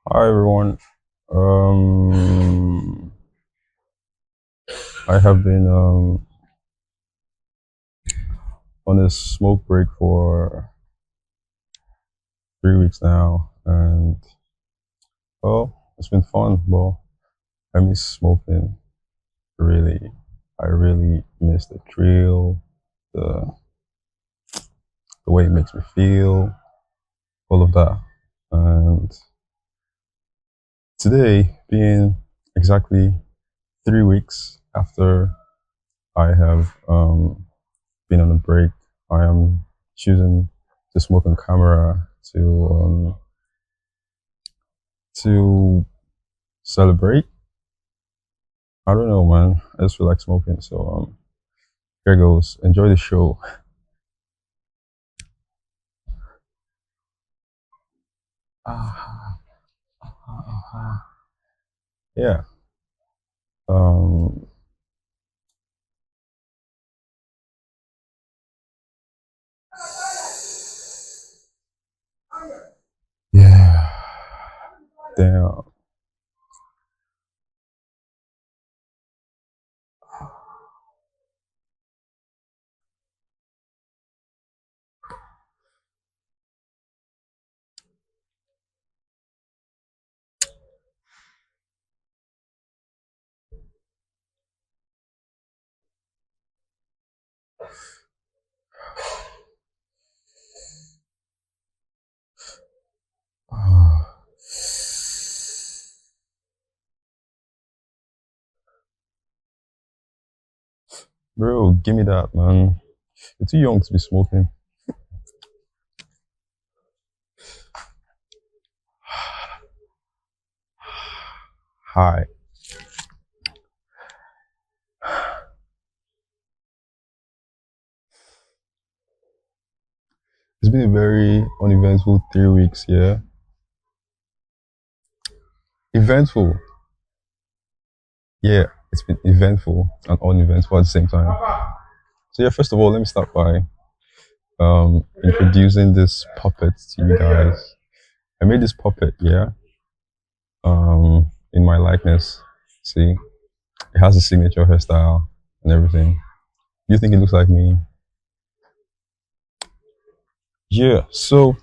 Hi everyone. Um, I have been on a smoke break for 3 weeks now, and it's been fun. But I miss smoking. Really, I really miss the thrill, the the way it makes me feel, all of that. And today, being exactly 3 weeks after I have been on a break, I am choosing to smoke on camera to celebrate. I don't know, man. I just feel like smoking, so here goes. Enjoy the show. Ah, yeah. Um, yeah. Damn. Bro, give me that, man. You're too young to be smoking. Hi. It's been a very uneventful 3 weeks, yeah. Eventful. Yeah, it's been eventful and uneventful at the same time. So yeah, first of all, let me start by introducing this puppet to you guys. I made this puppet, yeah, in my likeness. See, it has a signature hairstyle and everything. You think it looks like me? Yeah. So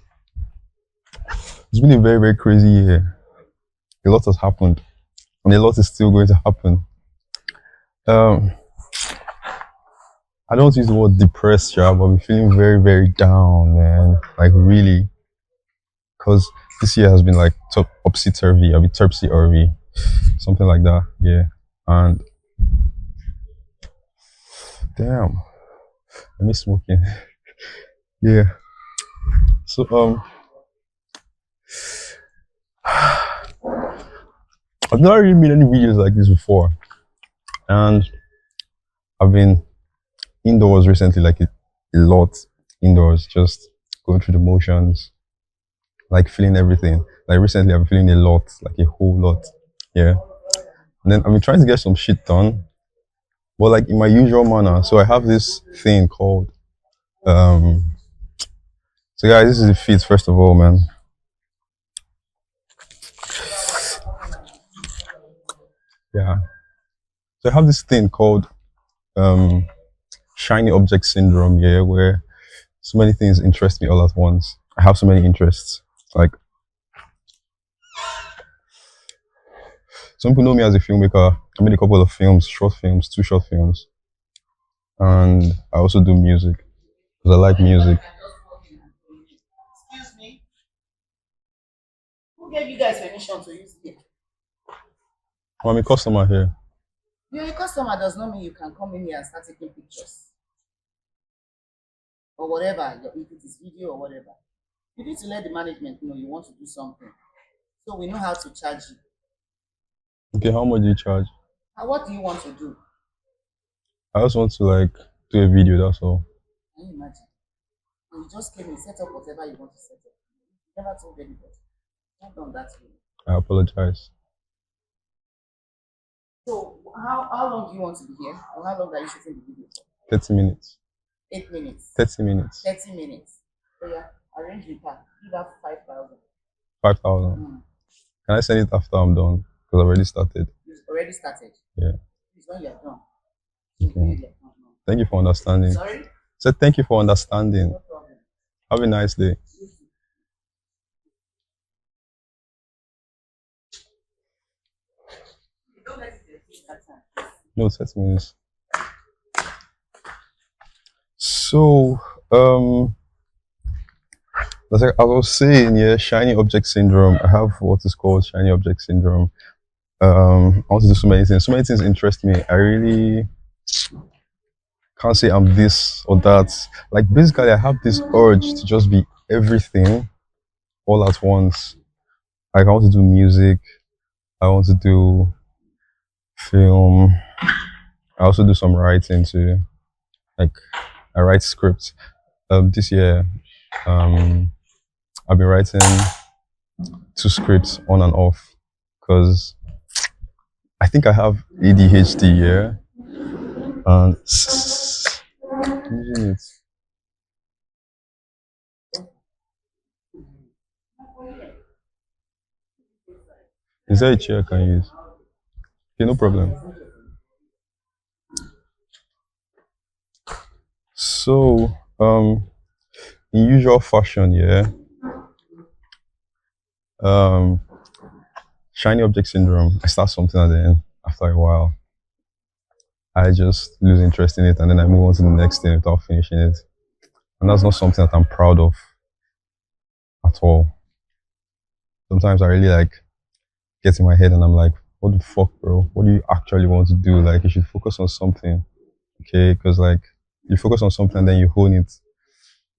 it's been a very very crazy year. A lot has happened, and a lot is still going to happen. Um, I don't use the word depressed, yeah, but I'm feeling very very down, man. Like really, because this year has been like topsy turvy. I'll be topsy turvy, something like that. Yeah, and damn, I miss smoking. Yeah. So I've never really made any videos like this before, and I've been indoors recently, like a lot indoors, just going through the motions, like feeling everything. Like recently, I'm feeling a lot, like a whole lot. Yeah. And then I've been trying to get some shit done, but like in my usual manner. So I have this thing called um. So guys, this is the feet first of all, man. Yeah. So I have this thing called um shiny object syndrome. Yeah, where so many things interest me all at once. I have so many interests. Like some people know me as a filmmaker. I made a couple of films, short films, two short films, and I also do music because I like music. Excuse me, who gave you guys permission to use it? I'm a customer here. You're a customer does not mean you can come in here and start taking pictures or whatever, if it is video or whatever. You need to let the management know you want to do something so we know how to charge you. Okay, how much do you charge? And what do you want to do? I just want to like do a video. That's all. Can you imagine? And you just came and set up whatever you want to set up. You never told anybody. Not done that way. I apologize. So how long do you want to be here? Or how long are you shooting the video for? 30 minutes. 8 minutes. 30 minutes. 30 minutes. So yeah, arrange with her. Give her 5,000. 5,000. Mm. Can I send it after I'm done? Because I've already started. You've already started. Yeah. Please, when you're done. Okay. Thank you for understanding. Sorry? So thank you for understanding. No problem. Have a nice day. Don't let it take that time. No, 30 minutes. So, as I was saying, yeah, shiny object syndrome. I have what is called shiny object syndrome. I want to do so many things. So many things interest me. I really can't say I'm this or that. Like basically, I have this urge to just be everything all at once. Like I want to do music. I want to do film. I also do some writing too. Like I write scripts. This year, um, I've been writing 2 scripts on and off because I think I have ADHD. Yeah, and using it. Is there a chair I can use? Okay, no problem. So, in usual fashion, yeah, um, shiny object syndrome. I start something and then after a while, I just lose interest in it and then I move on to the next thing without finishing it. And that's not something that I'm proud of at all. Sometimes I really like get in my head and I'm like, what the fuck, bro? What do you actually want to do? Like, you should focus on something, okay? Because like, you focus on something and then you hone it.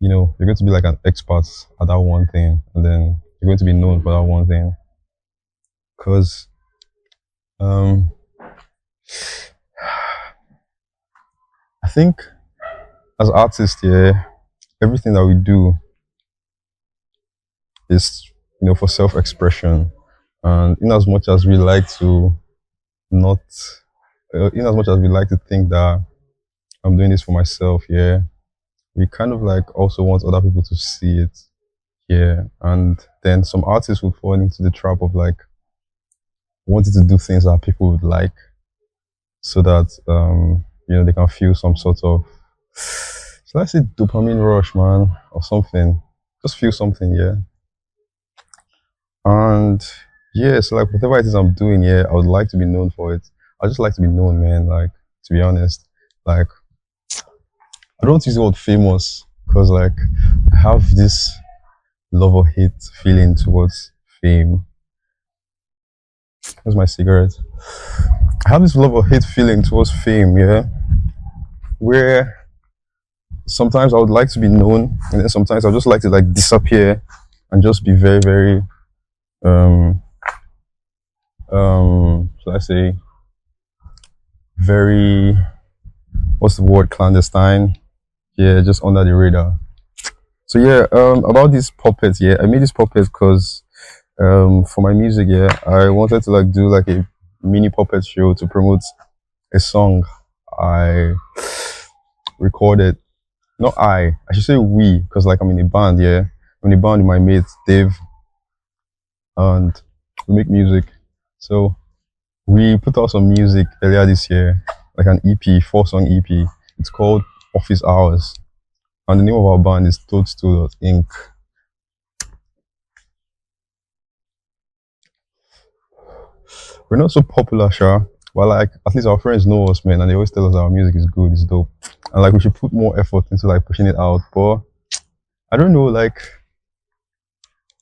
You know, you're going to be like an expert at that one thing, and then you're going to be known for that one thing. Because, um, I think as artists, yeah, everything that we do is, for self-expression. And in as much as we like to not, in as much as we like to think that I'm doing this for myself, yeah, we kind of like also want other people to see it, yeah. And then some artists will fall into the trap of like wanting to do things that people would like, so that they can feel some sort of, so let's say dopamine rush, man, or something. Just feel something, yeah. And yeah, so like whatever it is I'm doing, yeah, I would like to be known for it. I just like to be known, man. Like, to be honest, like I don't use the word famous because like I have this love or hate feeling towards fame. Here's my cigarette. I have this love or hate feeling towards fame, yeah, where sometimes I would like to be known, and then sometimes I just like to like disappear and just be very, very, um, should I say, very, what's the word, clandestine? Yeah, just under the radar. So yeah, about these puppets, yeah, I made these puppets because, for my music, yeah, I wanted to like do like a mini puppet show to promote a song I recorded. Not I should say we, because like I'm in a band, yeah. I'm in a band with my mates, Dave, and we make music. So we put out some music earlier this year, like an EP, 4-song EP. It's called Office Hours. And the name of our band is Toadstool Inc. We're not so popular, sure, but like at least our friends know us, man, and they always tell us our music is good, it's dope. And like we should put more effort into like pushing it out. But I don't know, like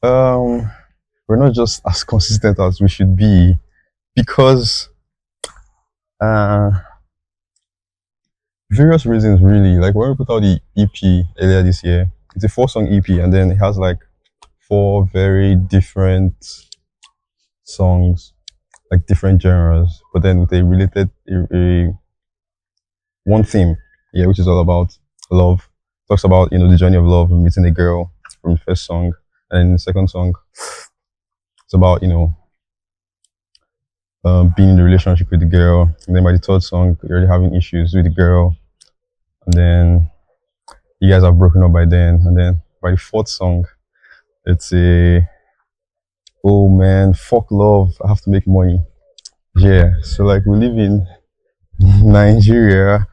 um we're not just as consistent as we should be because uh various reasons really. Like when we put out the EP earlier this year, it's a 4-song EP and then it has like 4 very different songs, like different genres, but then with a related one theme, yeah, which is all about love. Talks about the journey of love, meeting a girl from the first song, and the second song, it's about being in a relationship with the girl, and then by the third song, you're already having issues with the girl, and then you guys have broken up by then, and then by the fourth song, it's a Oh man, fuck love. I have to make money. Yeah. So like we live in Nigeria.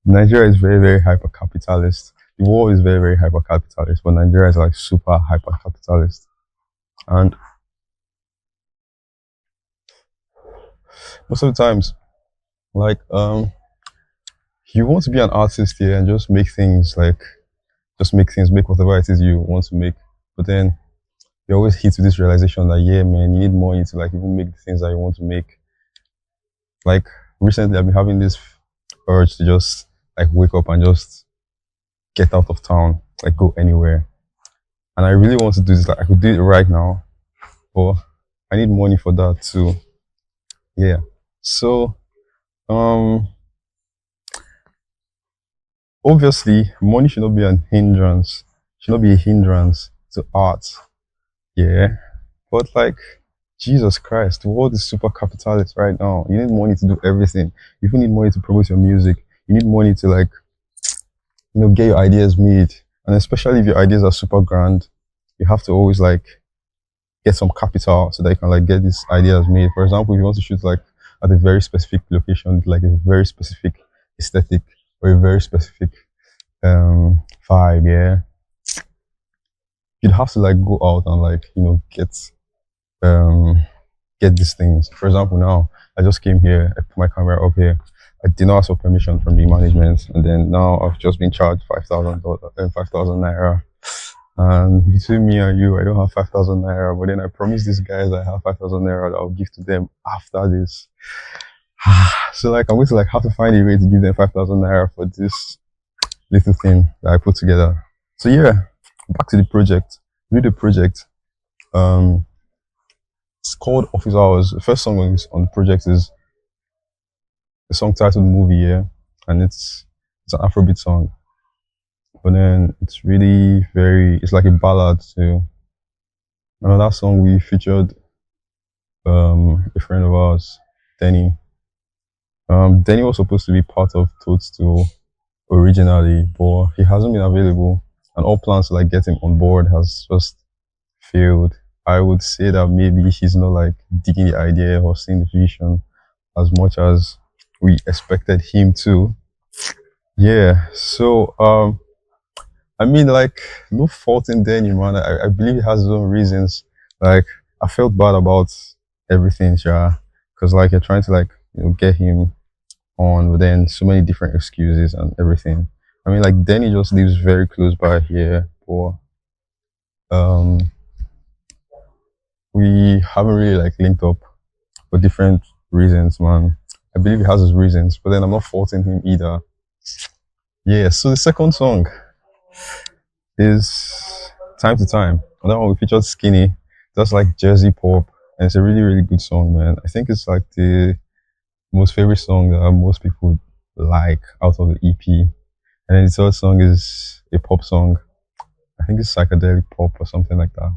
Nigeria is very, very hyper capitalist. The world is very, very hyper capitalist, but Nigeria is like super hyper capitalist. And most of the times, like you want to be an artist here and just make things like just make things, make whatever it is you want to make. But then you always hit with this realization that yeah, man, you need money to like even make the things that you want to make. Like recently, I've been having this urge to just like wake up and just get out of town, like go anywhere. And I really want to do this. Like I could do it right now, but I need money for that too. Yeah. So um, obviously, money should not be an hindrance. Should not be a hindrance to art. Yeah. But like Jesus Christ, the world is super capitalist right now. You need money to do everything. You even need money to promote your music. You need money to like, get your ideas made. And especially if your ideas are super grand, you have to always like get some capital so that you can like get these ideas made. For example, if you want to shoot like at a very specific location, like a very specific aesthetic or a very specific vibe, yeah, you'd have to like go out and like, um get these things. For example, now I just came here, I put my camera up here. I did not ask for permission from the management, and then now I've just been charged $5,000, 5,000 naira. And between me and you, I don't have 5,000 naira, but then I promised these guys I have 5,000 naira that I'll give to them after this. So like I'm going to like have to find a way to give them 5,000 naira for this little thing that I put together. So yeah, back to the project. With the project, um, it's called Office Hours. The first song on the project is a song titled Movie, yeah, and it's an Afrobeat song. But then it's really it's like a ballad too. Another song we featured a friend of ours, Denny. Denny was supposed to be part of Toadstool originally, but he hasn't been available, and all plans to like get him on board has just failed. I would say that maybe he's not like digging the idea or seeing the vision as much as we expected him to. Yeah, so I mean like no fault in Danny, man. I believe he has his own reasons. Like I felt bad about everything, yeah. Cause like you're trying to like, get him on, but then so many different excuses and everything. I mean like Danny just lives very close by here, but um we haven't really like linked up for different reasons, man. I believe he has his reasons, but then I'm not faulting him either. Yeah, so the second song is Time to Time. On that one we featured Skinny. That's like Jersey pop. And it's a really, really good song, man. I think it's like the most favorite song that most people like out of the EP. And then the third song is a pop song. I think it's psychedelic pop or something like that.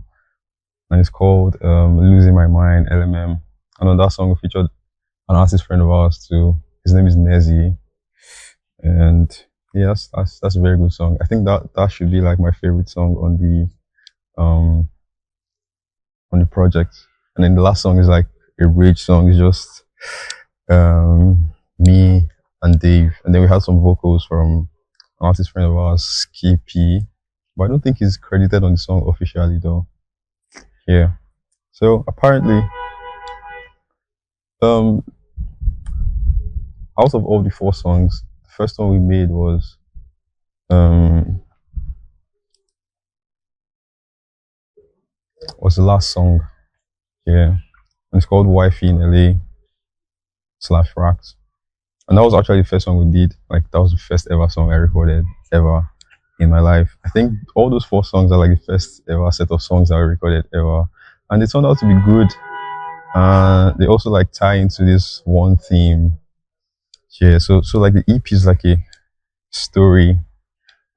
And it's called Losing My Mind, LMM. And on that song we featured an artist friend of ours too. His name is Nezi. And yeah, that's a very good song. I think that should be like my favorite song um on the project. And then the last song is like a rage song. It's just me and Dave. And then we had some vocals from an artist friend of ours, Skippy. But I don't think he's credited on the song officially though. Yeah. So apparently, um out of all the four songs, the first one we made um was the last song. Yeah. And it's called Wifey in LA / Racks. And that was actually the first song we did. Like that was the first ever song I recorded ever in my life. I think all those four songs are like the first ever set of songs I recorded ever. And they turned out to be good. They also like tie into this one theme. Yeah, so like the EP is like a story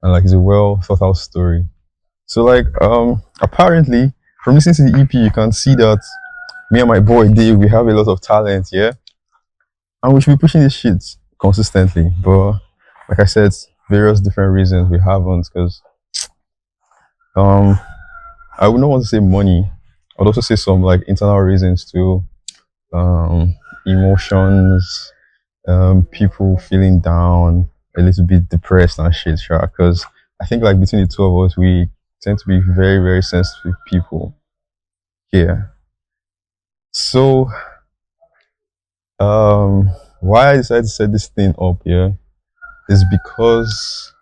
and like it's a well thought out story. So like apparently from listening to the EP you can see that me and my boy Dave, we have a lot of talent, yeah? And we should be pushing this shit consistently. But like I said, various different reasons we haven't, because I would not want to say money, I'd also say some like internal reasons too, emotions, people feeling down, a little bit depressed and shit, sure. Because I think like between the two of us, we tend to be very, very sensitive people here. So, why I decided to set this thing up here is because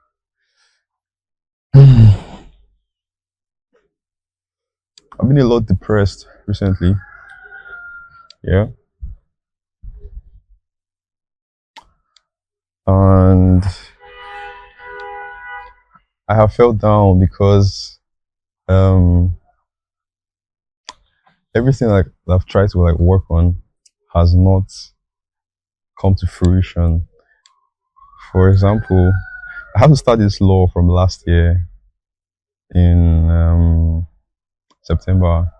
I've been a lot depressed recently. Yeah, and I have felt down because um everything like that I've tried to like work on has not come to fruition. For example, I have to start this law from last year in September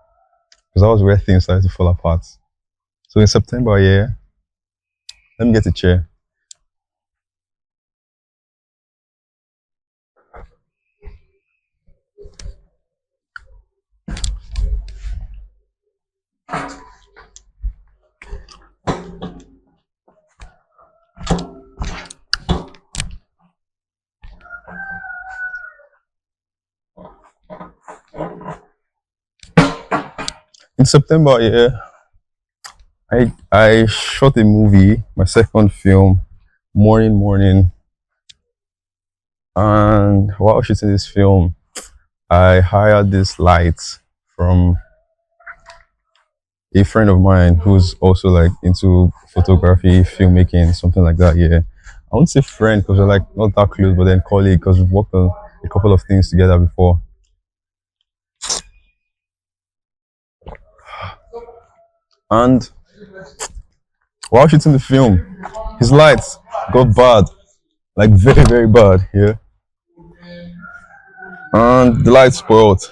because that was where things started to fall apart. So in September, yeah, let me get a chair. In September, yeah, I shot a movie, my second film, Morning, and while shooting this film, I hired this light from a friend of mine who's also like into photography, filmmaking, something like that. Yeah, I won't say friend because we're like not that close, but then colleague because we've worked on a couple of things together before. And while shooting the film, his lights got bad, like very very bad. Yeah, and the lights spoiled.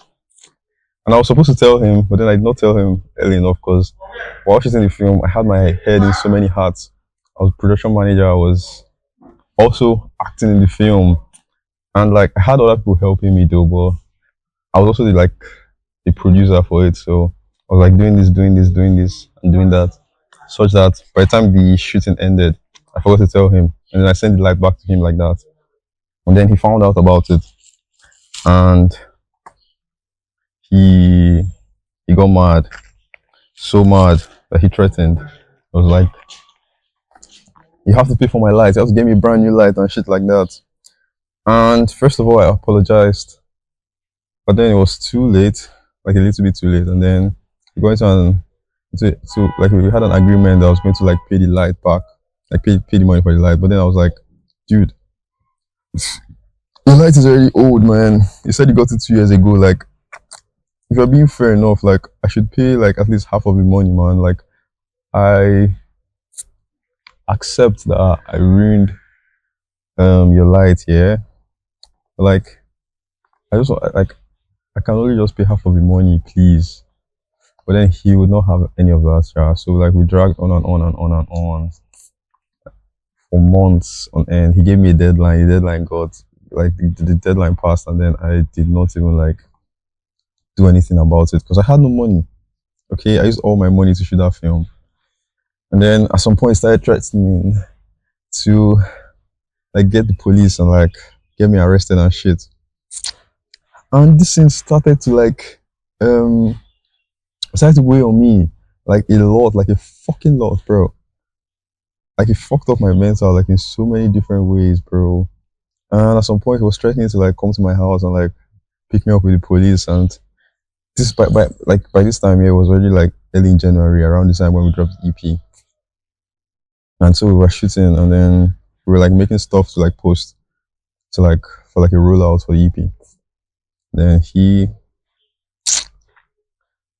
And I was supposed to tell him, but then I did not tell him early enough because while shooting the film, I had my head in so many hats. I was production manager. I was also acting in the film, and like I had other people helping me though, but I was also the producer for it. So I was like doing this, and doing that, such that by the time the shooting ended, I forgot to tell him, and then I sent the light back to him like that, and then he found out about it, and he he got mad, so mad that he threatened. I was like, "You have to pay for my light. You have to get me a brand new light and shit like that." And first of all, I apologized, but then it was too late, like a little bit too late. And then we got into like we had an agreement that I was going to like pay the light back, like pay the money for the light. But then I was like, dude, the light is already old, man. You said you got it 2 years ago. Like, if you're being fair enough, like I should pay like at least half of the money, man. Like, I accept that I ruined your light, yeah. Like, I just like I can only just pay half of the money, please. But then he would not have any of that, yeah. So like we dragged on and on and on and on for months on end. He gave me a deadline. The deadline got like the deadline passed, and then I did not even like do anything about it because I had no money. Okay, I used all my money to shoot that film, and then at some point he started threatening to like get the police and like get me arrested and shit. And this thing started to like um started to weigh on me like a lot, like a fucking lot, bro. Like it fucked up my mental like in so many different ways, bro. And at some point he was threatening to like come to my house and like pick me up with the police. And this by this time, yeah, it was already like early in January, around this time when we dropped the EP. And so we were shooting, and then we were like making stuff to like post to like for like a rollout for the EP. Then he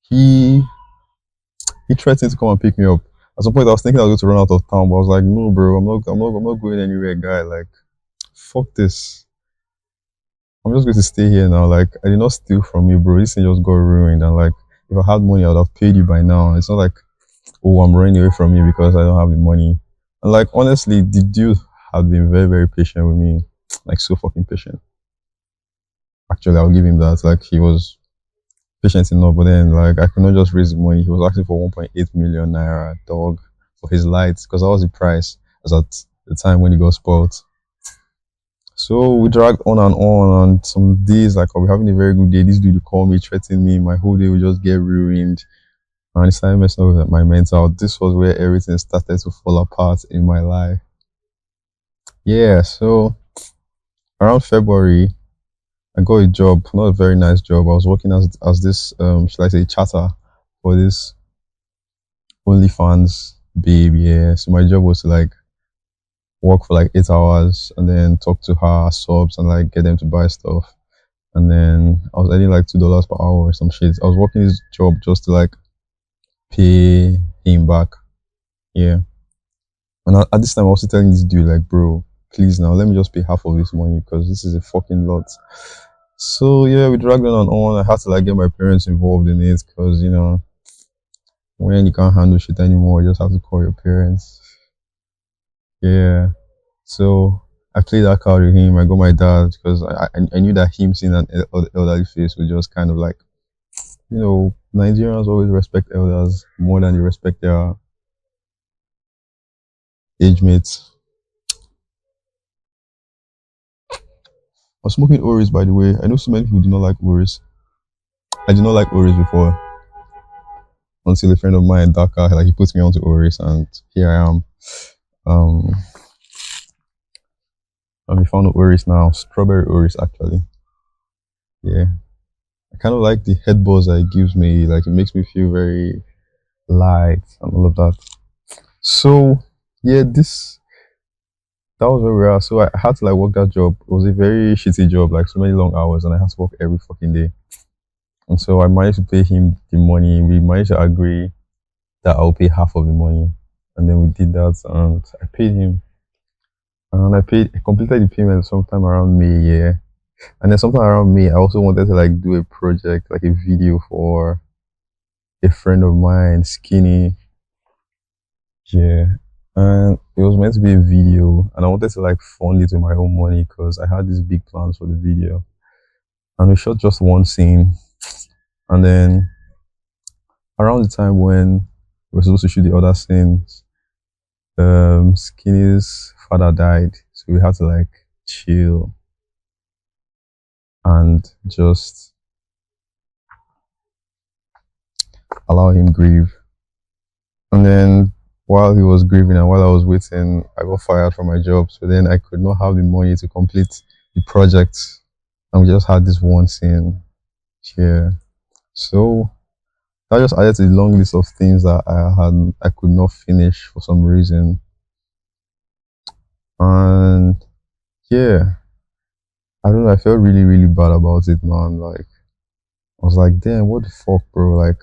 he threatened to come and pick me up. At some point I was thinking I was going to run out of town, but I was like, no bro, I'm not going anywhere, guy. Like, fuck this. I'm just going to stay here now. Like, I did not steal from you, bro. This thing just got ruined. And like, if I had money, I would have paid you by now. It's not like, oh, I'm running away from you because I don't have the money. And like, honestly, the dude had been very, very patient with me. Like, so fucking patient. Actually, I'll give him that. Like, he was patient enough, but then like I could not just raise the money. He was asking for 1.8 million naira dog for his lights because that was the price as at the time when he got spoiled. So we dragged on, and some days like I'll be having a very good day. This dude will call me, threaten me, my whole day will just get ruined. And it started messing up with my mental. This was where everything started to fall apart in my life. Yeah, so around February, I got a job, not a very nice job. I was working as this should I say chatter for this OnlyFans babe, yeah. So my job was to like work for like 8 hours and then talk to her subs and like get them to buy stuff. And then I was earning like $2 per hour or some shit. I was working this job just to like pay him back. Yeah. And at this time I was also telling this dude like, bro, please now let me just pay half of this money because this is a fucking lot. So yeah, we dragged on and on. I had to like get my parents involved in it because you know when you can't handle shit anymore, you just have to call your parents. Yeah. So I played that card with him. I got my dad because I knew that him seeing an elderly face would just kind of like, you know, Nigerians always respect elders more than they respect their age mates. I was smoking Oris, by the way. I know so many people do not like Oris. I did not like Oris before until a friend of mine, Daka, like he put me onto Oris, and here I am. Um, I'm fond of Oris now, strawberry Oris actually. Yeah, I kind of like the head buzz that it gives me. Like it makes me feel very light and all of that. So yeah, this that was where we are. So I had to like work that job. It was a very shitty job, like so many long hours, and I had to work every fucking day. And so I managed to pay him the money. We managed to agree that I'll pay half of the money, and then we did that, and I paid him. And I completed the payment sometime around May, yeah. And then sometime around May, I also wanted to like do a project, like a video for a friend of mine, Skinny. Yeah. And it was meant to be a video, and I wanted to like fund it with my own money because I had these big plans for the video. And we shot just one scene, and then around the time when we were supposed to shoot the other scenes, Skinny's father died, so we had to like chill and just allow him grieve. And then while he was grieving and while I was waiting, I got fired from my job. So then I could not have the money to complete the project. And we just had this one scene here. So that just added to the long list of things that I could not finish for some reason. And yeah, I don't know, I felt really, really bad about it, man. Like I was like, damn, what the fuck, bro? Like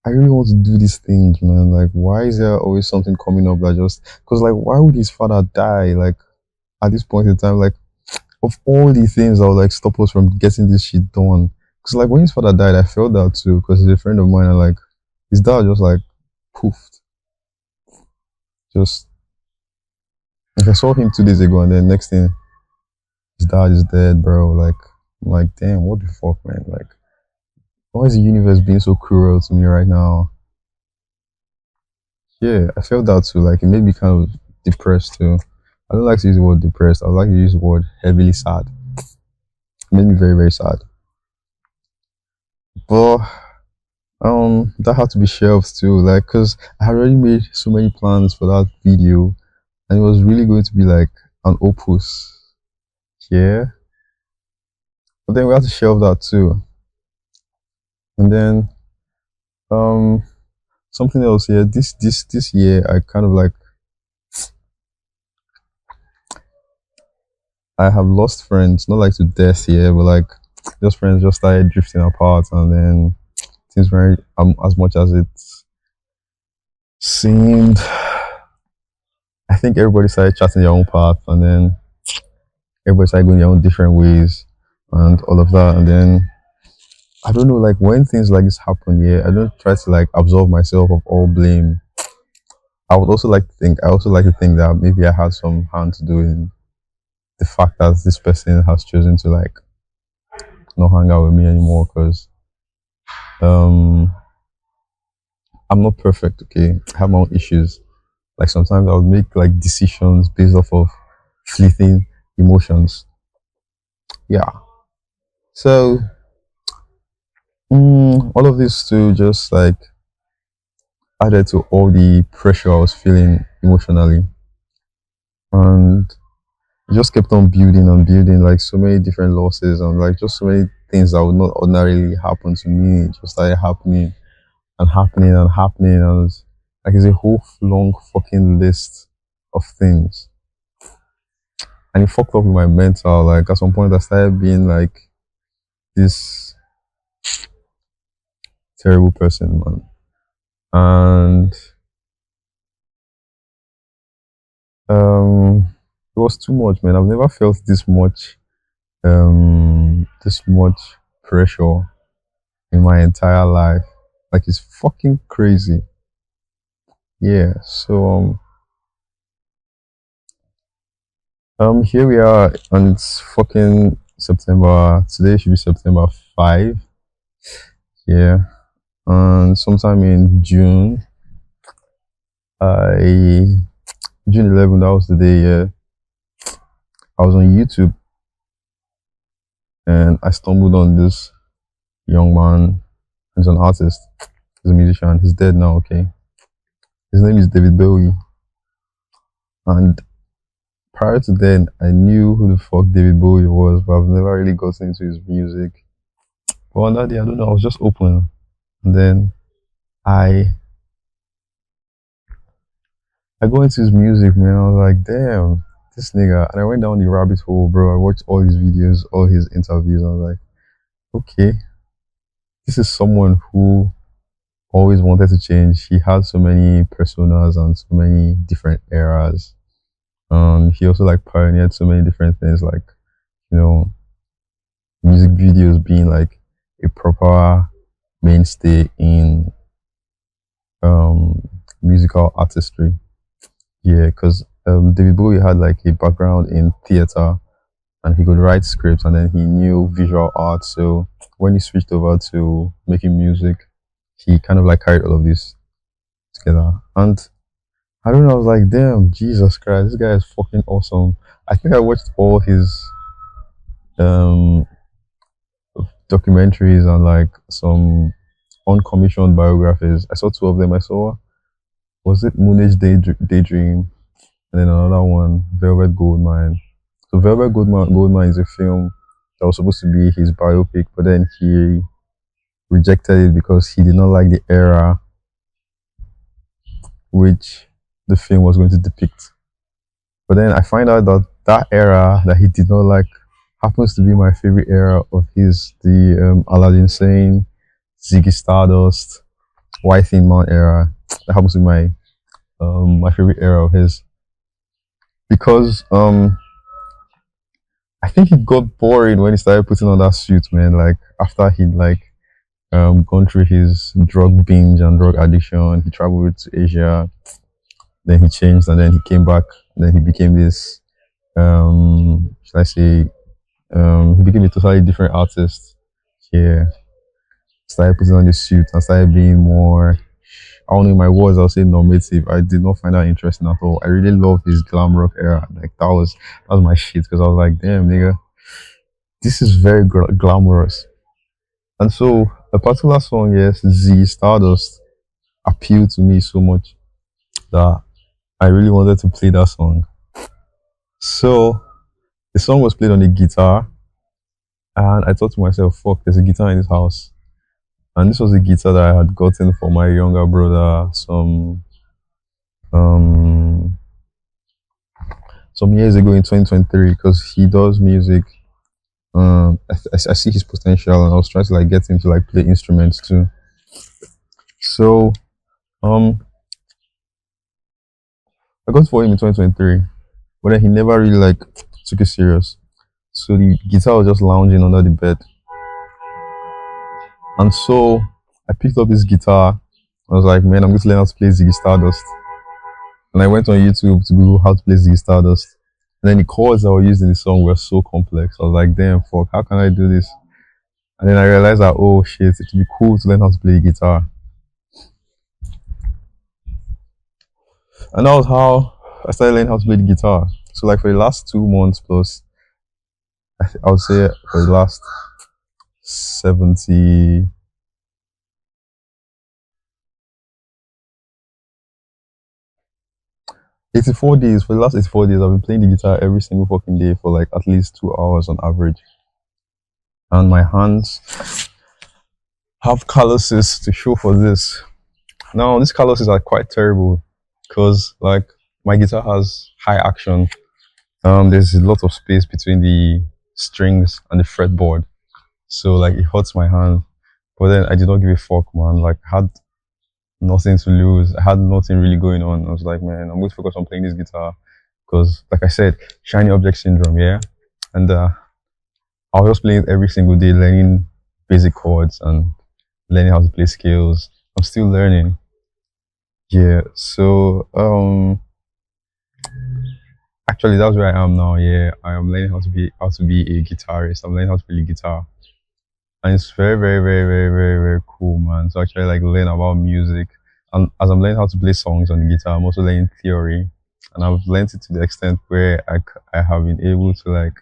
I really want to do these things, man. Like, why is there always something coming up that just because like why would his father die? Like at this point in time, like of all the things that would like stop us from getting this shit done. Because like when his father died, I felt that too, because he's a friend of mine and like his dad just like poofed. Just like I saw him 2 days ago and then next thing his dad is dead, bro. Like I'm like, damn, what the fuck, man? Like why is the universe being so cruel to me right now? Yeah, I felt that too. Like it made me kind of depressed too. I don't like to use the word depressed. I like to use the word heavily sad. It made me very, very sad. But that had to be shelved too. Like, cause I had already made so many plans for that video, and it was really going to be like an opus. Yeah. But then we had to shelve that too. And then um something else here. This year I kind of like I have lost friends, not like to death here, but like just friends just started drifting apart, and then things weren't as much as it seemed. I think everybody started chatting their own path, and then everybody started going their own different ways, and all of that. And then I don't know, like when things like this happen, yeah, I don't try to like absolve myself of all blame. I would also like to think, I also like to think that maybe I had some hand to do in the fact that this person has chosen to like not hang out with me anymore because Um, I'm not perfect. Okay, I have my own issues. Like sometimes I would make like decisions based off of fleeting emotions. Yeah. So all of this to just like added to all the pressure I was feeling emotionally, and it just kept on building and building, like so many different losses and like just so many things that would not ordinarily happen to me just started happening and happening and happening, and like it's a whole long fucking list of things, and it fucked up with my mental. Like at some point I started being like this terrible person, man. And it was too much, man. I've never felt this much pressure in my entire life. Like it's fucking crazy. Yeah. So here we are, and it's fucking September. Today should be September 5. Yeah. And sometime in June, I June 11th, that was the day. Yeah, I was on YouTube and I stumbled on this young man. He's an artist. He's a musician. He's dead now. Okay. His name is David Bowie. And prior to then, I knew who the fuck David Bowie was, but I've never really gotten into his music. But on that day, I don't know. I was just open, and then I I go into his music, man. I was like, damn, this nigga. And I went down the rabbit hole, bro. I watched all his videos, all his interviews. And I was like, okay, this is someone who always wanted to change. He had so many personas and so many different eras. He also like pioneered so many different things, like you know, music videos being like a proper mainstay in um musical artistry. Yeah, because David Bowie had like a background in theater and he could write scripts and then he knew visual art. So when he switched over to making music, he kind of like carried all of this together. And I don't know, I was like, damn, Jesus Christ, this guy is fucking awesome. I think I watched all his um documentaries and like some uncommissioned biographies. I saw two of them. I saw, was it Moonage Daydream, and then another one, Velvet Goldmine. So Goldmine is a film that was supposed to be his biopic, but then he rejected it because he did not like the era which the film was going to depict. But then I find out that that era that he did not like happens to be my favorite era of his, the Aladdin Sane, Ziggy Stardust, White Thin Man era. That happens to be my favorite era of his, because I think it got boring when he started putting on that suit, man. Like after he'd like gone through his drug binge and drug addiction, he traveled to Asia, then he changed, and then he came back, and then he became this should I say he became a totally different artist. Yeah. Started putting on the suit and started being more, I don't know, in my words I'll say normative. I did not find that interesting at all. I really love his glam rock era. Like that was my shit, because I was like, damn nigga, this is very glamorous. And so a particular song, yes, Z Stardust, appealed to me so much that I really wanted to play that song. So the song was played on the guitar, and I thought to myself, fuck, there's a guitar in this house. And this was a guitar that I had gotten for my younger brother um some years ago in 2023, because he does music. I see his potential, and I was trying to like get him to like play instruments too. So um I got for him in 2023, but then he never really like took it serious. So the guitar was just lounging under the bed, and so I picked up this guitar. I was like, man, I'm going to learn how to play Ziggy Stardust. And I went on YouTube to Google how to play Ziggy Stardust. And then the chords that were used in the song were so complex. I was like, damn, fuck, how can I do this? And then I realized that, oh shit, it would be cool to learn how to play the guitar. And that was how I started learning how to play the guitar. So like for the last 2 months plus, I would say for the last 70, 84 days, for the last 84 days, I've been playing the guitar every single fucking day for like at least 2 hours on average. And my hands have calluses to show for this. Now, these calluses are quite terrible because like my guitar has high action. There's a lot of space between the strings and the fretboard. So like it hurts my hand. But then I did not give a fuck, man. Like I had nothing to lose. I had nothing really going on. I was like, man, I'm going to focus on playing this guitar because, like I said, shiny object syndrome, yeah. And I was just playing it every single day, learning basic chords and learning how to play scales. I'm still learning. Yeah. So actually, that's where I am now. Yeah, I am learning how to be a guitarist. I'm learning how to play guitar, and it's very, very, very, very, very, very cool, man. So actually, like learn about music, and as I'm learning how to play songs on the guitar, I'm also learning theory, and I've learned it to the extent where I have been able to like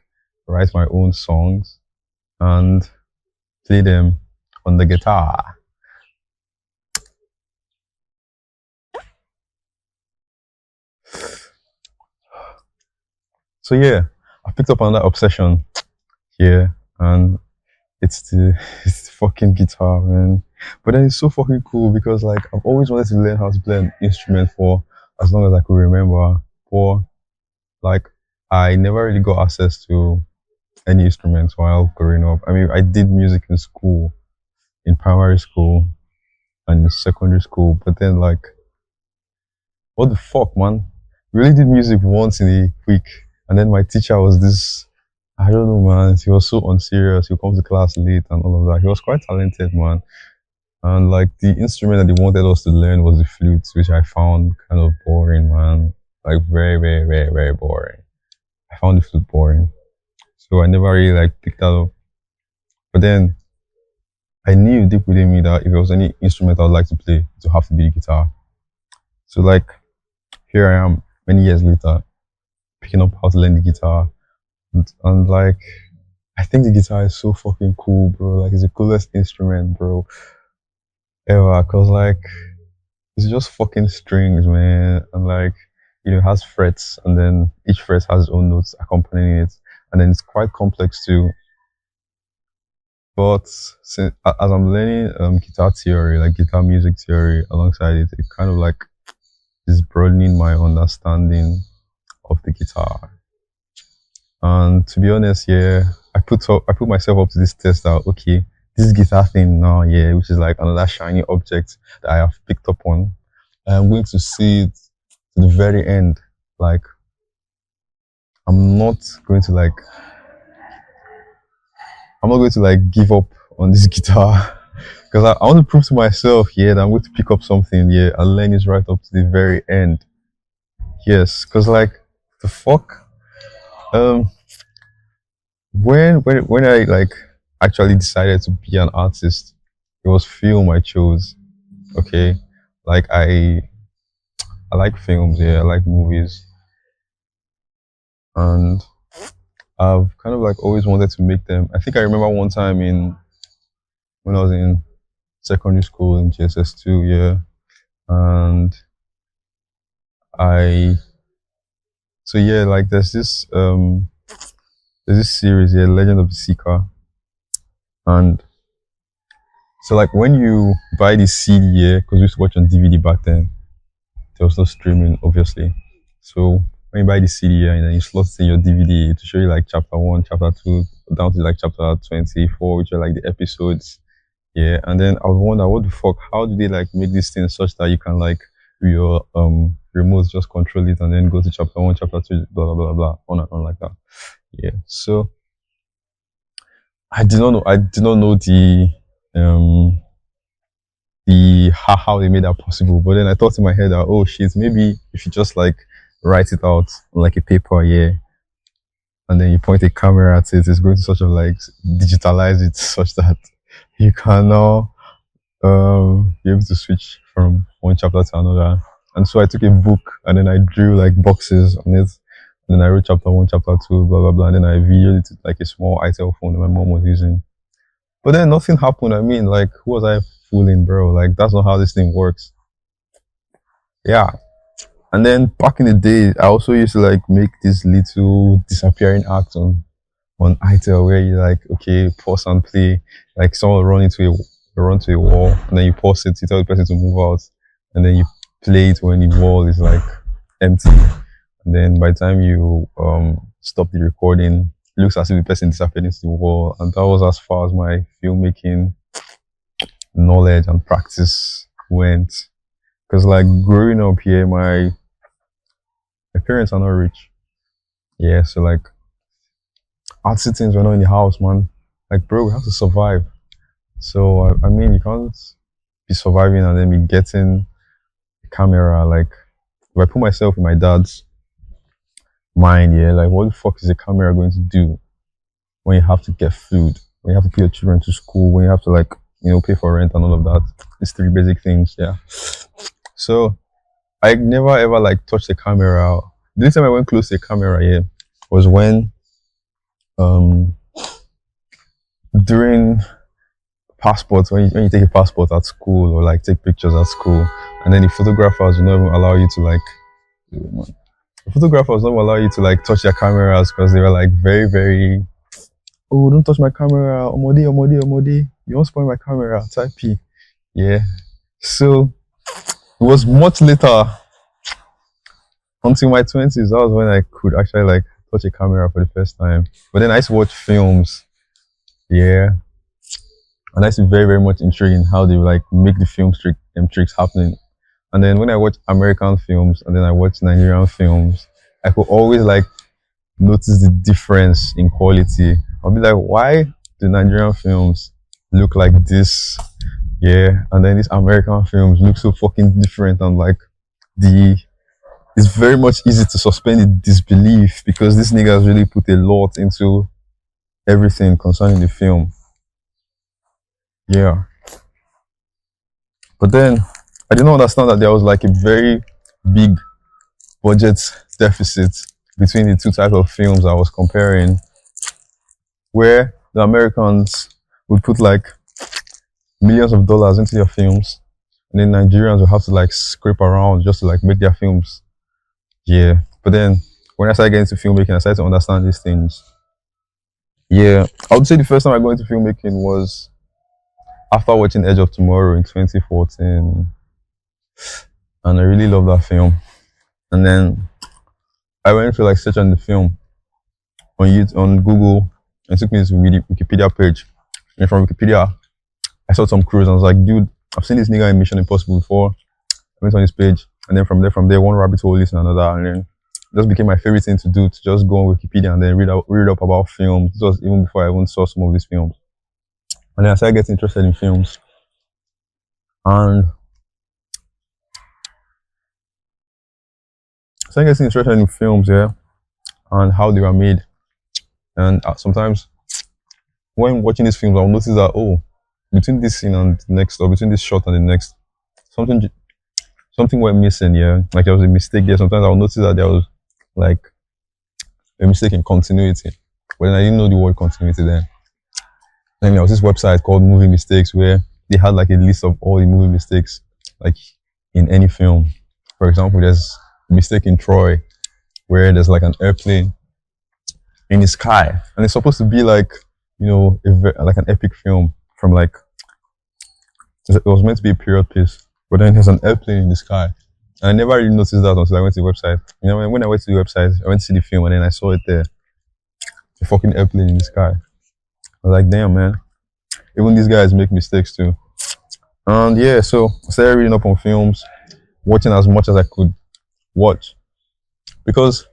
write my own songs and play them on the guitar. So yeah, I picked up on that obsession. Yeah, and it's the it's the fucking guitar, man. But then it's so fucking cool because like I've always wanted to learn how to play an instrument for as long as I could remember. For like I never really got access to any instruments while growing up. I mean, I did music in school, in primary school and in secondary school, but then like what the fuck, man? We really did music once in a week, and then my teacher was this. I don't know, man. He was so unserious. He would come to class late and all of that. He was quite talented, man. And like the instrument that they wanted us to learn was the flute, which I found kind of boring, man. Like very, very, very, very boring. I found the flute boring. So I never really like picked that up. But then I knew deep within me that if there was any instrument I would like to play, it would have to be the guitar. So like here I am many years later, picking up how to learn the guitar. And like I think the guitar is so fucking cool, bro. Like it's the coolest instrument, bro, ever. Cause like it's just fucking strings, man. And like, it has frets, and then each fret has its own notes accompanying it. And then it's quite complex too. But since, as I'm learning guitar theory, like guitar music theory alongside it, it kind of like is broadening my understanding of the guitar. And to be honest, yeah, I put myself up to this test that okay, this guitar thing now, yeah, which is like another shiny object that I have picked up on. I'm going to see it to the very end. Like I'm not going to like I'm not going to like give up on this guitar because I want to prove to myself, yeah, that I'm going to pick up something, yeah, and learn it right up to the very end. Yes, because like the fuck, um, when I like actually decided to be an artist, it was film I chose. Okay, like I like films, yeah, I like movies, and I've kind of like always wanted to make them. I think I remember one time in when I was in secondary school in GSS 2, yeah, and I so yeah, like there's this series, yeah, Legend of the Seeker, and so like when you buy the CD, yeah, because we used to watch on DVD back then, there was no streaming, obviously. So when you buy the CD, yeah, and then you slot it in your DVD to show you like chapter one, chapter two, down to like chapter 24, which are like the episodes. Yeah, and then I was wondering, what the fuck? How do they like make this thing such that you can like with your remote just control it and then go to chapter one, chapter two, blah blah blah blah, on and on like that. Yeah. So I did not know um how they made that possible. But then I thought in my head that oh shit, maybe if you just like write it out on like a paper, yeah, and then you point a camera at it, it's going to sort of like digitalize it such that you can now be able to switch from one chapter to another. And so I took a book and then I drew like boxes on it. And then I wrote chapter one, chapter two, blah blah blah. And then I videoed it with like a small ITEL phone that my mom was using. But then nothing happened. I mean, like, who was I fooling, bro? Like, that's not how this thing works. Yeah. And then back in the day, I also used to like make this little disappearing act on ITEL where you like, okay, pause and play. Like someone run to a wall, and then you pause it, you tell the person to move out, and then you play it when the wall is like empty. And then by the time you stop the recording, it looks as if the person disappeared into the wall. And that was as far as my filmmaking knowledge and practice went. Because like growing up here, my parents are not rich. Yeah, so like artsy things were not in the house, man. Like, bro, we have to survive. So I mean, you can't be surviving and then be getting a camera. Like, if I put myself in my dad's mind, yeah, like, what the fuck is a camera going to do when you have to get food, when you have to put your children to school, when you have to like, pay for rent and all of that? These three basic things, yeah. So I never ever like touched the camera. The only time I went close to the camera, yeah, was when during passports, when you take a passport at school or like take pictures at school, and then the photographers will not even allow you to like the photographers don't allow you to like touch their cameras because they were like very very, oh, don't touch my camera, omodi omodi omodi, you won't spoil my camera, type P. Yeah, so it was much later until my 20s, that was when I could actually like touch a camera for the first time. But then I used to watch films, yeah, and I used to be very very much intrigued in how they like make the tricks happening. And then when I watch American films and then I watch Nigerian films, I could always like notice the difference in quality. I'll be like, why do Nigerian films look like this? Yeah, and then these American films look so fucking different, and like it's very much easy to suspend the disbelief because this nigga has really put a lot into everything concerning the film. Yeah. But then I didn't understand that there was like a very big budget deficit between the two types of films I was comparing, where the Americans would put like millions of dollars into their films, and then Nigerians would have to like scrape around just to like make their films. Yeah. But then when I started getting into filmmaking, I started to understand these things. Yeah. I would say the first time I got into filmmaking was after watching Edge of Tomorrow in 2014. And I really love that film. And then I went to like search on the film on YouTube, on Google, and it took me to the Wikipedia page. And from Wikipedia, I saw Tom Cruise and I was like, dude, I've seen this nigga in Mission Impossible before. I went on his page, and then from there, one rabbit hole leads to another, and then it just became my favorite thing to do, to just go on Wikipedia and then read up about films. This was even before I even saw some of these films. And then I started getting interested in films. And I started getting interested in films, yeah, and how they were made. And sometimes when watching these films, I'll notice that, oh, between this scene and the next, or between this shot and the next, something went missing, yeah. Like there was a mistake there. Sometimes I'll notice that there was like a mistake in continuity. But then I didn't know the word continuity then. Then there was this website called Movie Mistakes where they had like a list of all the movie mistakes, like in any film. For example, there's a mistake in Troy where there's like an airplane in the sky, and it's supposed to be like, like an epic film from like, it was meant to be a period piece, but then there's an airplane in the sky. And I never really noticed that until I went to the website. When I went to the website, I went to see the film and then I saw it there. A fucking airplane in the sky. I was like, damn, man. Even these guys make mistakes too. And yeah, so I started reading up on films, watching as much as I could watch. Because,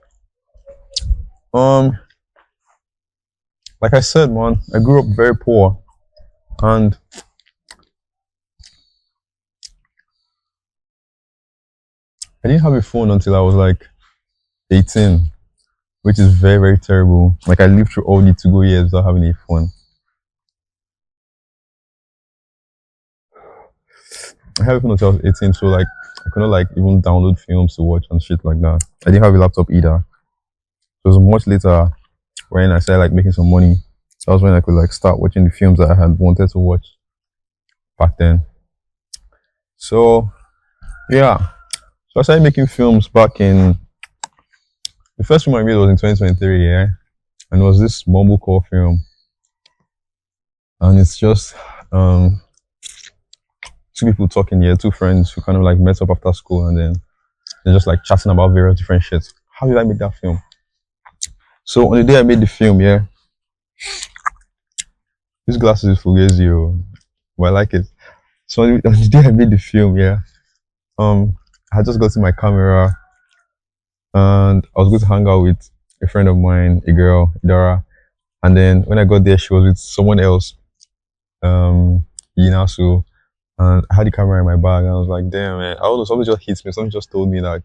like I said, man, I grew up very poor. And I didn't have a phone until I was like 18. which is very, very terrible. Like I lived through all the to go years without having any phone. I have a phone until I was 18, so like I couldn't like even download films to watch and shit like that. I didn't have a laptop either. So it was much later when I started like making some money. That was when I could like start watching the films that I had wanted to watch back then. So yeah. So I started making films back in the first film I made was in 2023, yeah. And it was this mumblecore film. And it's just two people talking here, two friends who kind of like met up after school and then they're just like chatting about various different shit. How did I make that film? So on the day I made the film, yeah, this glasses is fugazi, but I like it. So on the day I made the film, yeah, I had just gotten my camera and I was going to hang out with a friend of mine, a girl, Idara. And then when I got there, she was with someone else, Yinasu. And I had the camera in my bag and I was like, damn man, I don't know, something just hit me. Something just told me like,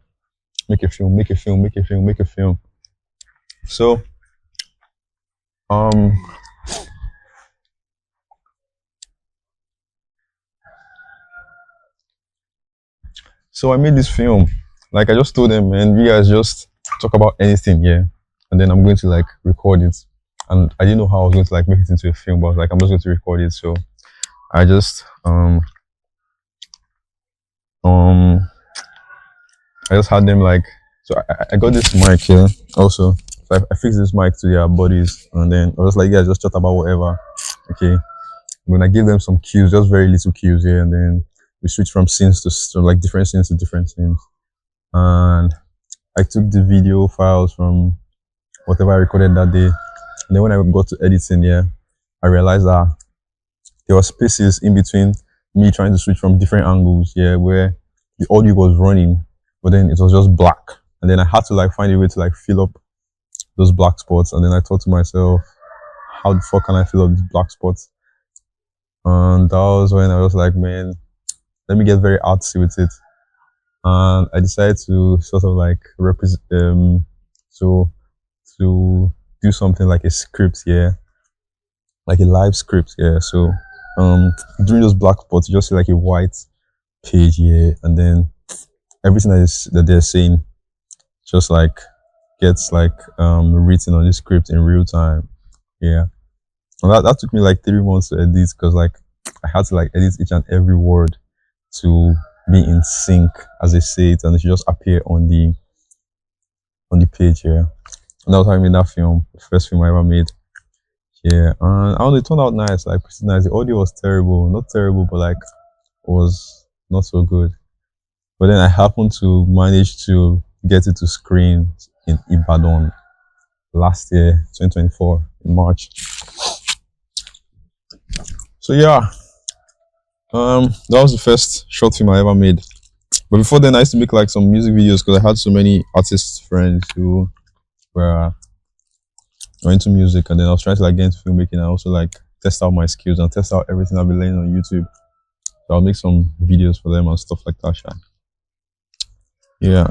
make a film, make a film, make a film, make a film. So um so I made this film. Like I just told them, man, you guys just talk about anything, yeah. And then I'm going to like record it. And I didn't know how I was going to like make it into a film, but I was like I'm just going to record it. So I just um I just had them like so I got this mic here also. So I fixed this mic to their bodies and then I was like, yeah, just chat about whatever. Okay. When I give them some cues, just very little cues here, and then we switch from scenes to like different scenes to different scenes. And I took the video files from whatever I recorded that day. And then when I got to editing, yeah, I realized that there were spaces in between me trying to switch from different angles, yeah, where the audio was running, but then it was just black. And then I had to like find a way to like fill up those black spots. And then I thought to myself, how the fuck can I fill up these black spots? And that was when I was like, man, let me get very artsy with it. And I decided to sort of like represent, so to do something like a script here, like a live script here. So during those black spots, you just see like a white page here, and then everything that they're saying just like gets like written on the script in real time. Yeah. And that took me like 3 months to edit because like I had to like edit each and every word to be in sync as they say it, and it should just appear on the page here. And that was how I made that film, the first film I ever made. Yeah, and I don't know, it turned out nice, like pretty nice. The audio was terrible, not terrible, but like it was not so good. But then I happened to manage to get it to screen in Ibadan last year, 2024, in March. So yeah, that was the first short film I ever made. But before then, I used to make like some music videos because I had so many artist friends who were into music, and then I was trying to like get into filmmaking and also like test out my skills and test out everything I've been learning on YouTube. So I'll make some videos for them and stuff like that. Yeah.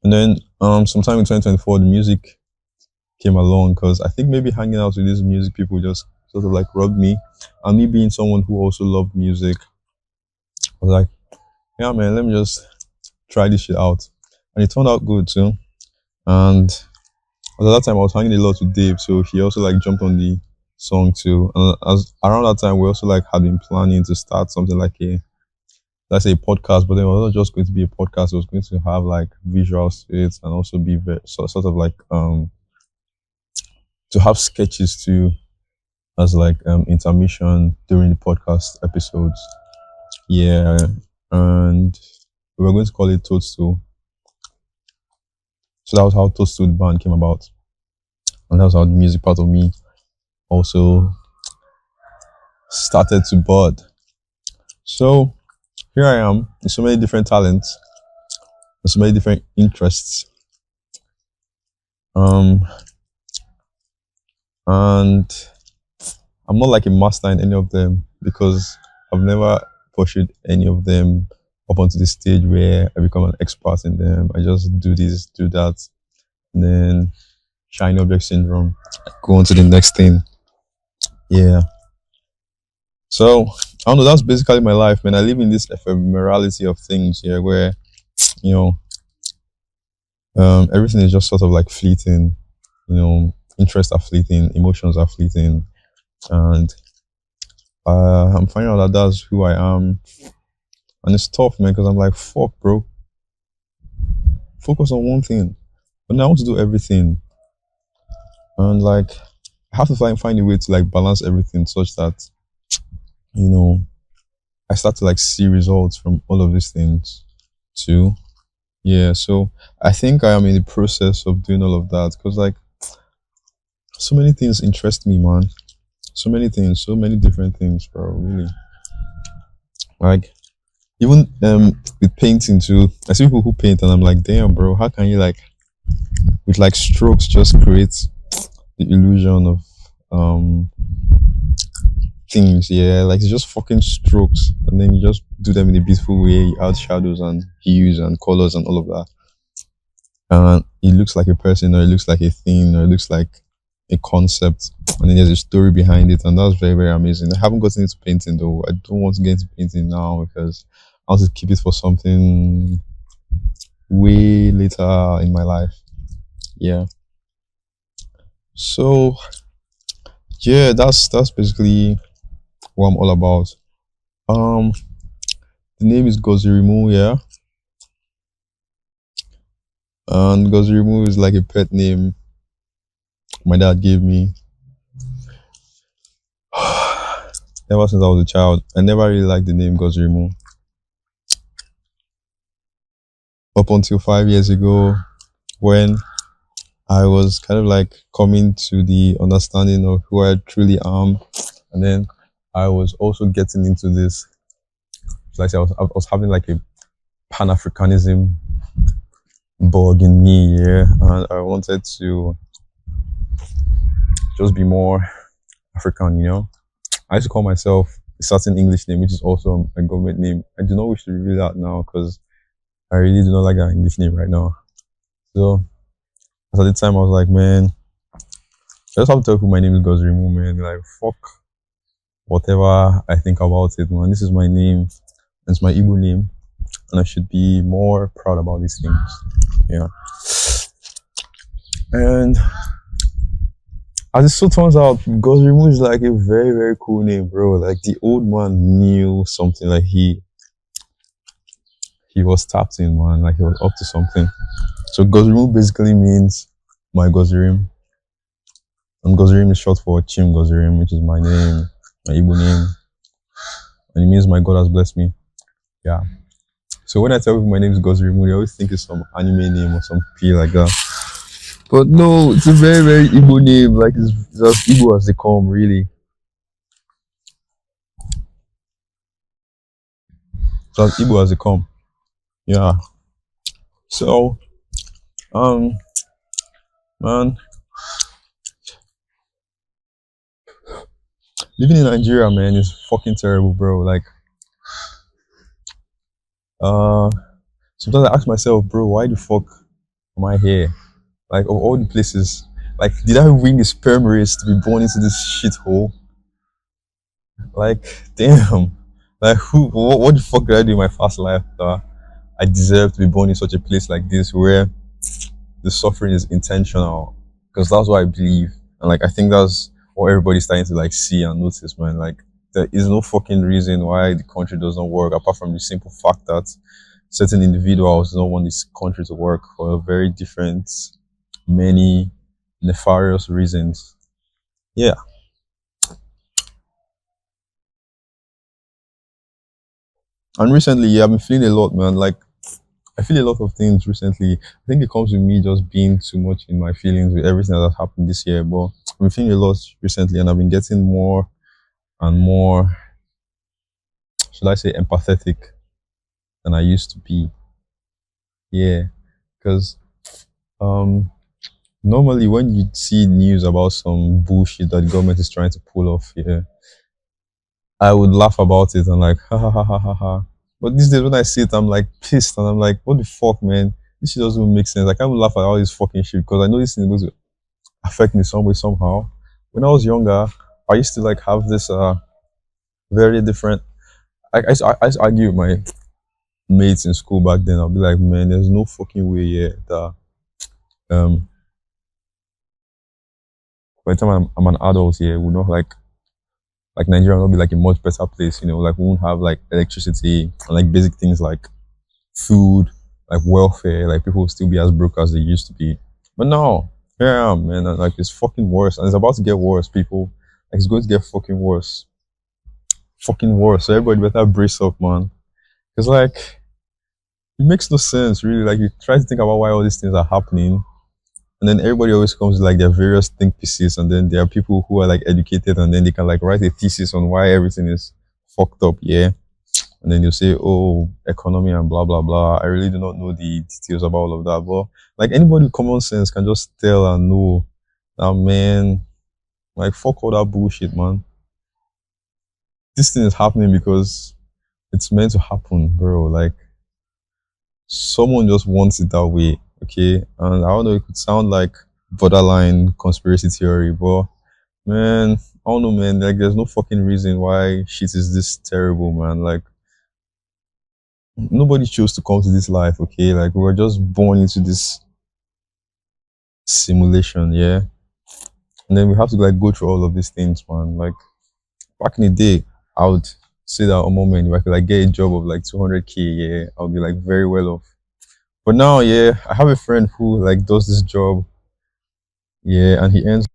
And then sometime in 2024, the music came along because I think maybe hanging out with these music people just sort of like rubbed me. And me being someone who also loved music, I was like, yeah man, let me just try this shit out. And it turned out good too. And at that time I was hanging a lot with Dave, so he also like jumped on the song too. And as around that time we also like had been planning to start something like a, let's say, a podcast, but then it was not just going to be a podcast, it was going to have like visuals to it and also be very, sort of like to have sketches too as like intermission during the podcast episodes. Yeah. And we were going to call it Toadstool. So that was how Toadstool the band came about. And that was how the music part of me also started to bud. So here I am with so many different talents and so many different interests. And I'm not like a master in any of them because I've never pursued any of them up onto the stage where I become an expert in them. I just do this, do that. then shiny object syndrome. Go on to the next thing. Yeah. So I don't know. That's basically my life, man. I live in this ephemerality of things here, where you know, everything is just sort of like fleeting. Interests are fleeting, emotions are fleeting, and I'm finding out that that's who I am, and it's tough, man. Because I'm like, fuck, bro. Focus on one thing, but now I want to do everything, and like, I have to find a way to like balance everything such that you know I start to like see results from all of these things too. Yeah, so I think I am in the process of doing all of that because like so many things interest me, man. So many things, so many different things, bro. Really, like even with painting too. I see people who paint, and I'm like, damn, bro, how can you like with like strokes just create the illusion of um things? Yeah, like it's just fucking strokes, and then you just do them in a beautiful way. You add shadows and hues and colors and all of that, and it looks like a person, or it looks like a thing, or it looks like a concept, and then there's a story behind it, and that's very, very amazing. I haven't gotten into painting though. I don't want to get into painting now because I want to keep it for something way later in my life. Yeah. So yeah, that's basically what I'm all about. Um, the name is Gozirimuu, yeah, and Gozirimuu is like a pet name my dad gave me. Ever since I was a child, I never really liked the name Gozirimuu. Up until 5 years ago, when I was kind of like coming to the understanding of who I truly am, and then I was also getting into this. Like I was having like a Pan Africanism bug in me, yeah, and I wanted to just be more African, you know. I used to call myself a certain English name, which is also a government name. I do not wish to reveal that now because I really do not like that English name right now. So at the time, I was like, man, I just have to tell who my name is Gozirimuu, man. Like, fuck whatever I think about it, man. This is my name. It's my Igbo name, and I should be more proud about these things. Yeah. And as it so turns out, Gozirimuu is like a very, very cool name, bro. Like the old man knew something. Like he was tapped in, man. Like he was up to something. So Gozirimuu basically means my Gozirim. And Gozirim is short for Chim Gozirim, which is my name, my Igbo name. And it means my God has blessed me. Yeah. So when I tell people my name is Gozirimuu, they always think it's some anime name or some P like that. But no, it's a very, very Igbo name. Like it's as Igbo as they come, really. It's as Igbo as they come. Yeah. So, man, living in Nigeria, man, is fucking terrible, bro. Like, sometimes I ask myself, bro, why the fuck am I here? Like, of all the places, like, did I win the sperm race to be born into this shithole? Like, damn. Like, what the fuck did I do in my past life that I deserve to be born in such a place like this where the suffering is intentional? Because that's what I believe. And, like, I think that's what everybody's starting to, like, see and notice, man. Like, there is no fucking reason why the country does not work apart from the simple fact that certain individuals don't want this country to work for very different, many nefarious reasons. Yeah. And recently, yeah, I've been feeling a lot, man. Like, I feel a lot of things recently. I think it comes with me just being too much in my feelings with everything that has happened this year. But I've been feeling a lot recently, and I've been getting more and more, should I say, empathetic than I used to be. Yeah, because um, normally when you see news about some bullshit that the government is trying to pull off, yeah, I would laugh about it and like, ha ha ha ha ha ha. But these days when I see it, I'm like pissed and I'm like, what the fuck, man? this shit doesn't even make sense. I can't even laugh at all this fucking shit because I know this thing is going to affect me some way somehow. When I was younger, I used to like have this very different. I used to argue with my mates in school back then. I'll be like, man, there's no fucking way here that um by the time I'm an adult here, we're not like Nigeria will be like a much better place, you know, like we won't have like electricity and like basic things like food, like welfare, like people will still be as broke as they used to be. But no, here I am, man, and like it's fucking worse and it's about to get worse, people. Like it's going to get fucking worse. Fucking worse. So everybody better brace up, man. Cause like it makes no sense really. Like you try to think about why all these things are happening. And then everybody always comes with like their various think pieces, and then there are people who are like educated, and then they can like write a thesis on why everything is fucked up, yeah. And then you say, "Oh, economy and blah blah blah." I really do not know the details about all of that, but like anybody with common sense can just tell and know that man, like fuck all that bullshit, man. This thing is happening because it's meant to happen, bro. Like someone just wants it that way, okay? And I don't know, it could sound like borderline conspiracy theory, but man, I don't know, man. Like, there's no fucking reason why shit is this terrible, man. Like, nobody chose to come to this life, okay? Like, we were just born into this simulation, yeah? And then we have to, like, go through all of these things, man. Like, back in the day, I would say that a moment, if I could, like, get a job of, like, 200K, yeah, I would be, like, very well off. But now, yeah, I have a friend who, like, does this job, yeah, and he earns